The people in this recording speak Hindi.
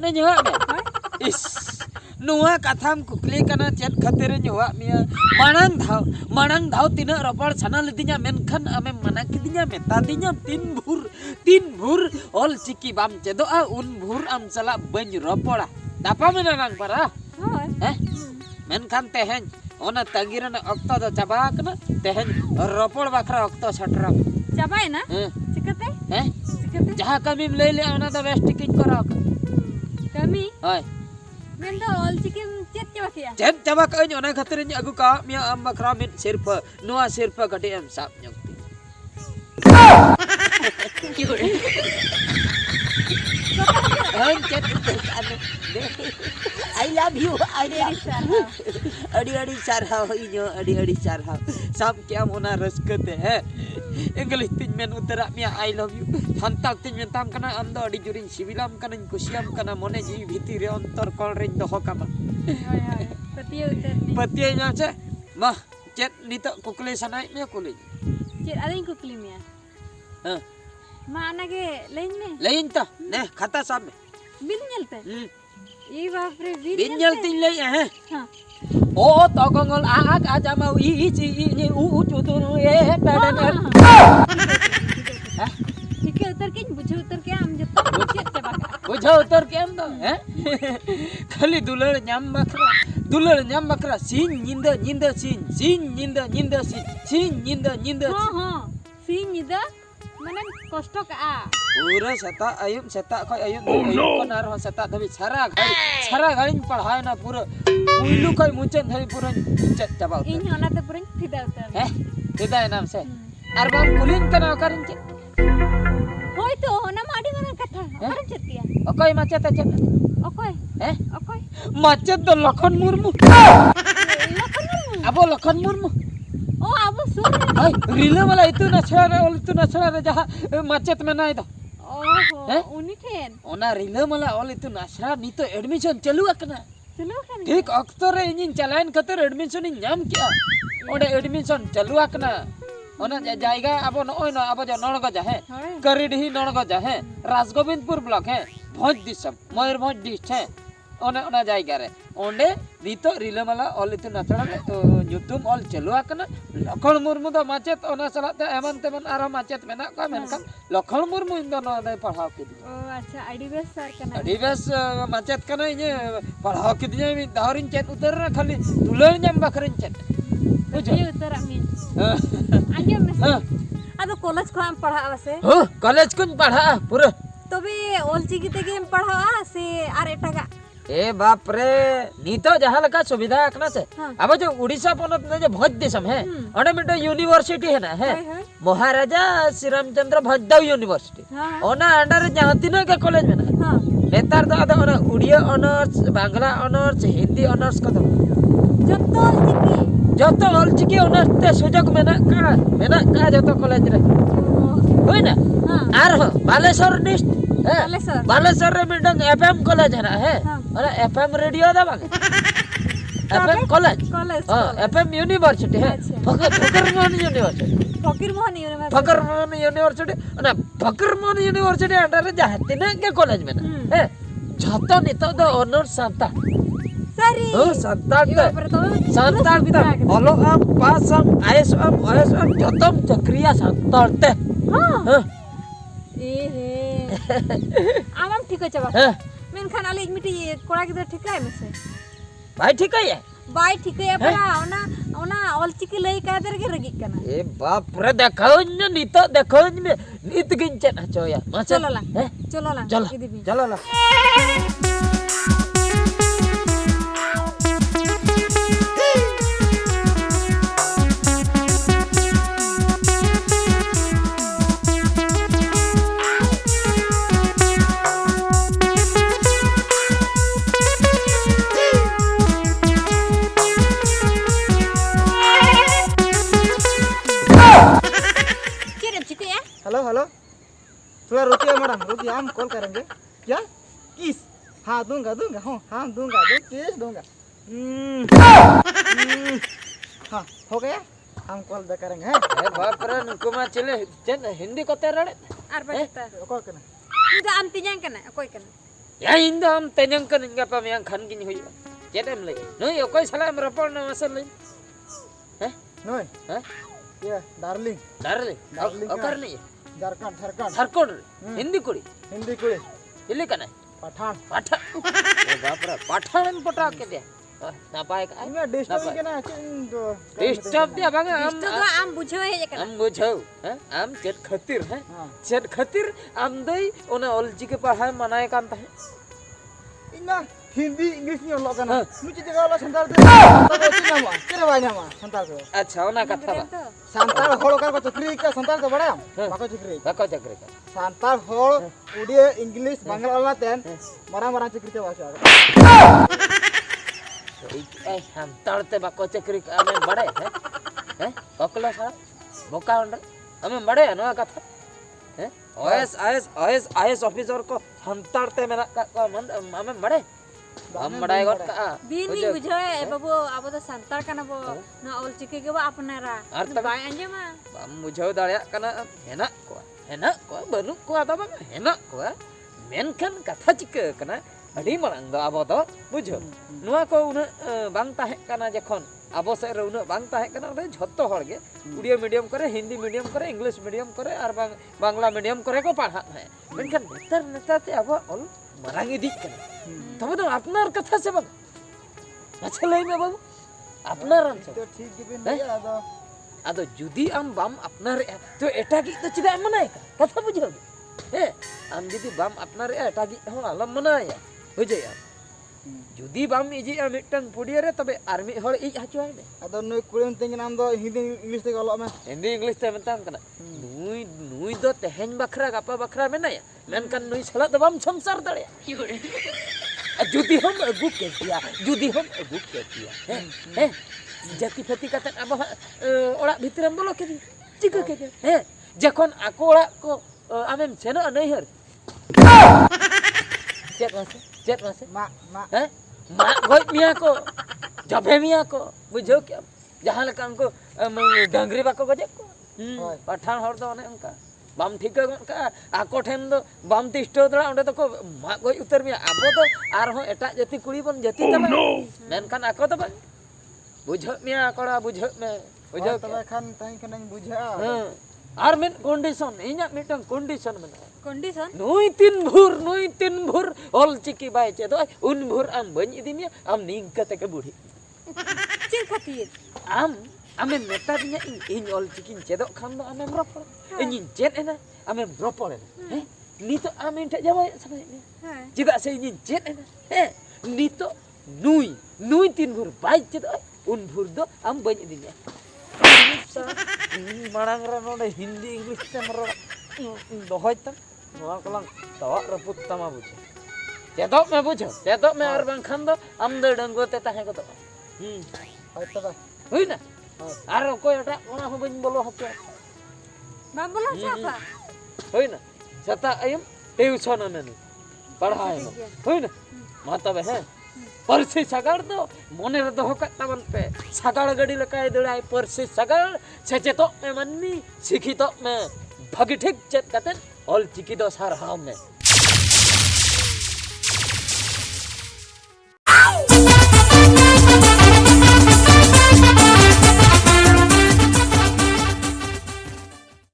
चेत nyuak me is nuwa katham kukli kana chat khatir nyuak mia manang dhau tina ropor sana lidinya menkhan ame mana kidinya meta dinya tin bhur ol chiki bam cedo a un bhur am sala ban ropora dapa menang para menkhan tehen ona tangirana okto do chaba kana tehen ropor bakra okto satram चाबाई ना चिकते चिकते जहाँ कमी ले ले आना तो वेस्ट किंग करा कमी हाय मैं तो ऑल चिकन चेत चाबा किया चेत चाबा कहीं जोना खतरे नहीं अगु का मिया अम्म बकरा में सिर्फ नुआ सिर्फ कटे हम साप न्योक्ति हम चेत I love you अड़ी सारहाव इन्यो अड़ी सारहाव साप क्या मोना रसकते है English tin men utara mia I love you hantak tin men tam kana amdo adi jurin sibilam kana kusiam kana mone ji bhitire ontor kol rin doho kama patiya nya che mah chet nito kukle sanai mia kule chet ada yang kukli mia ma anage lain ta ne khata sab me bin nyelte ये बाप रे bin nyelti le hai ओ तो गंगल आग आजा mau i ni u चुतुरु ए पेडन ठीक है उतर के बुझे उतर के हम जब चेत चाबा बुझे उतर के हम तो हैं खाली दुलड़ न्याम बकरा सीन निंदा सीन निंदा सीन हां सीन निंदा माने कष्ट का पूरा सेता खय आयुम कोनार हो सेता धबी सारा घड़ी पढ़ाय ना पूरा पुइलु खय मुचन धबी पूरा चेत चाबा इन होनाते पूरा फिदा उतर हैं फिदा नाम से आर बाम कुलिन कना करिन चे होय तो होना माडी माना कथा करन चेतिया अकय माचेता चे अकय माचेत तो लखन मुर्मू अबो लखन मुर्मू ओ अब सुन हाय रिले वाला इतु नछड़ा रे जहां माचेत में नाय दो ओहो उनी ठेन ओना रिले वाला ऑल इतु नछड़ा नी तो एडमिशन चलु अकना ठीक अक्तो रे इन चलाइन खतर एडमिशन नाम क्या ओडे एडमिशन चलु अकना ओना जायगा अब नय न अब जो नळगजा है करिडही नळगजा है राजगोविंदपुर ब्लॉक है भोज दिसम मयूरभंज डिस्ट्रिक्ट है ओना जायगा रे ओंडे नीतो रिलेमाला ऑल इतु नछड़ा ᱧᱩᱛᱩᱢ ᱚᱞ ᱪᱟᱹᱞᱩ ᱟᱠᱟᱱᱟ ᱞᱚᱠᱷᱚᱱ ᱢᱩᱨᱢᱩ ᱫᱚ ᱢᱟᱪᱮᱫ ᱚᱱᱟ ᱥᱟᱞᱟᱜ ᱛᱮ ᱮᱢᱟᱱ ᱛᱮᱢᱟᱱ ᱟᱨᱦᱚᱸ ᱢᱟᱪᱮᱫ ᱢᱮᱱᱟᱜ ᱠᱚᱣᱟ ᱢᱮᱱᱠᱷᱟन ᱞᱚᱠᱷᱚᱱ ᱢᱩᱨᱢᱩ ᱤᱧ ᱫᱚ ᱱᱚᱣᱟ ᱫᱚᱭ ᱯᱟᱲᱦᱟᱣ ᱠᱤᱫᱤᱧᱟ ᱚ ᱟᱪᱪᱷᱟ ᱟᱹᱰᱤ ᱵᱮᱥ ᱥᱟᱨ ᱠᱟᱱᱟ ᱟᱹᱰᱤ ᱵᱮᱥ ᱢᱟᱪᱮᱫ ᱠᱟᱱᱟ ᱤᱧ ᱯᱟᱲᱦᱟᱣ ᱠᱤᱫᱤᱧᱟ ᱢᱤᱫ ᱫᱷᱟᱣ ᱨᱤᱧ ᱪᱮᱫ ᱩᱛᱟᱹᱨ ᱨᱮ ᱠᱷᱟᱹᱞᱤ ᱫᱩᱞᱟᱹᱲ ᱧᱟᱢ ᱵᱟᱠᱷᱨᱟᱧ ᱪᱮᱫ बुझे उतरा में आगे में अब कॉलेज को हम पढ़ा से कॉलेज को पढ़ा पूरा तबे ऑल चिकी ते हम पढ़ा से आर एटागा ए बाप रे नीतो जहां लगा सुविधा आकना से अब जो उड़ीसा पनत में जो भोज देशम है ओने मिटे यूनिवर्सिटी है ना है महाराजा श्री रामचंद्र भोजदेव यूनिवर्सिटी ओना अंडर जहां तीन के कॉलेज में ना नेतार तो आदा ओना Odia honours Bangla honours Hindi honours को जतो ऑल चिकी ऑनर्स ते सुजोग मेना का जतो कॉलेज रे होय ना आर हो बालेश्वर डिस्ट्रिक्ट बालेश्वर रे मिडंग एफएम कॉलेज है ना है अरे एफएम रेडियो दा बागे एफएम कॉलेज हां एफएम यूनिवर्सिटी है फकीरमोहन यूनिवर्सिटी ना फकीरमोहन यूनिवर्सिटी अंडर जहां तीन के कॉलेज में ना है जतो नितो दो ऑनर सांता सरी सांता हेलो आप पास हम आईएस जतम चक्रिया सांताते हां ए हे आमम ठीक है चबा मेन खान आले मिटी कोड़ा के ठीक है में से भाई ठीक है भाई ठीक है परा ओना ऑल चिकी लई का दर के रगी कना ए बाप रे देखो न नीतो देखो में नीत गिंचे ना चोया चलो ला चलो ला हेलो थोड़ा रुकिए मैडम रुकिए हम कॉल करेंगे क्या किस हाँ दूंगा हाँ दूंगा किस दूंगा हाँ हो गया हम कॉल बैक करेंगे ए बाप रे नुकुमा चले हिंदी को तेरड़े आर बता कोई कना इदा अंतिnya कना कोई कना Ya ᱤᱧ ᱫᱚ ᱟᱢ ᱛᱮᱧᱟᱝ ᱠᱟᱹᱱᱟᱹᱧ ᱜᱟᱯᱟ ᱢᱮᱭᱟᱝ ᱠᱷᱟᱱ ᱜᱤᱧ ᱦᱩᱭᱩᱜᱼᱟ ᱪᱮᱫ ᱮᱢ ᱞᱟᱹᱭ ᱱᱩᱭ ᱚᱠᱚᱭ ᱥᱟᱞᱟᱜ ᱮᱢ ᱨᱚᱯᱚᱲ ᱱᱟ ᱢᱟᱥᱮ ᱞᱟᱹᱭ Noi. Hah? Ya, darling. Darling Darling okar nih Jharkhand, Jharkhand. Jharkhand Hindi kuri Hindi kuy. Ini kan Pathan. Pathan oh bapra Pathan em pota ke dia napai ka Ini disturb ke na cing do. disturb dia bang am तो आम बुझो है जे am bujhau am chet khatir chet khatir am dei ona olji ke पढ़ाई मनाए kan ta Ina Hindi English ni olok kana. Nu citi kalau santar tu. Santar tu nama. Kira banyak mah santar tu. अच्छा ona katha ba Santar hol kan ko chukri ka santar tu bada. Bako chukri. bako chakri ka Santar hol Udia English Bangla olah ten. Marah-marah chukri te bahasa. हम तड़ते बको चक्री हमें बड़े हैं ककला सा बोका उंडर हमें बड़े है ना कथा हैं आईएस ऑफिसर को हम तड़ते मेरा का मन हमें बड़े हम बड़ाई गट का बिनी बुझो है बाबू अब तो संतार कना बो ना ओल चिके के बा अपनारा अर्थ बाय अंजे मा हम मुझे दाड़िया कना हेना को बनु को आता बा हेना को मेनखान कथा चिके कना अड़ी मरंग दो अब तो बुझो नुआ को उन बांग ताहे कना जखन अब से रे उन बांग ताहे कना रे झत्तो हर गे उड़िया मीडियम करे हिंदी मीडियम करे इंग्लिश मीडियम करे और बांग्ला मीडियम करे को पढ़ा है मेनखान नेतर नेतर ते अब ऑल मरांग इदी कना तब तो अपनार कथा से बग अच्छा लई में बाबू अपनार आंसर तो ठीक गिबिन नहीं ada. आदो जुदी आम बाम अपनार तो एटागी तो चिदा मनाय कथा बुझो हे आम जुदी बाम अपनार एटागी हो आलम मनाय बुझे यार जुदी बाम इजी मिटन पुडिया रे तबे आर्मी हर इज हचुआय में Ada nu kulim tingin am do Hindi English te olok mah. Hindi English ते मताम कना नुई दो तेहेन बखरा गापा बखरा मेनाया मेनकन नुई सला तो बाम संसार दड़े जुदी हम अगु के दिया हैं जाति फति कते अब ओड़ा भितरम बोलो के चिक के हैं जखन आको ओड़ा को आमेम सेनो नैहर चेत मासे Mak. हैं मा गoj मिया को जबे मिया को बुझो क्या जहां लका उनको डांगरी बाको गजे को पठान हर दो ने उनका बाम ठीक का आको ठेन दो बाम तिष्टो दरा ओंडे तो को मा गoj उतर मिया आबो तो आर हो एटा जति कुड़ी बन जति तबे मेनखान आको तो बन बुझो मिया कोड़ा बुझो में बुझो Taba kan tang kan bujha. आर मेन कंडीशन इना मिटन कंडीशन में कंडीशन नुई तीन भूर ऑल चिकी बाय चेदो उन भूर आम बन इदी मिया आम निंकते के बुढ़ी चिन खातिर आमे मेता दिया इन ऑल चिकिन चेदो खान दो आमे रपड़ इन चेद एना आमे रपड़ हैं नी तो आमे ठे जाबाय सने चिदा से इन चेद एना हैं नी तो नुई तीन भूर बाय चेदो उन भूर दो आम बन इदी मिया मांग रे नोडे हिंदी इंग्लिश ते मरो दोहय तम नोआ कलंग तवा रपुत तमा बुझे चेदो में और बंखान दो आम दो डंगो ते ताहे को तो Ay taba. हुई ना आर कोई एटा ओना हो बन बोलो हतो बाम बोला छापा हुई ना सता आयम ट्यूशन में पढ़ाए हुई ना माता है परसी सगाड़ दो मोने रे दोह का तबन पे सगाड़ गड़ी लकाय दड़ाय परसी सगाड़ सचेतो में मन्नी शिक्षितो में भगी ठीक चेत कते ऑल चिकी दो सार हाम में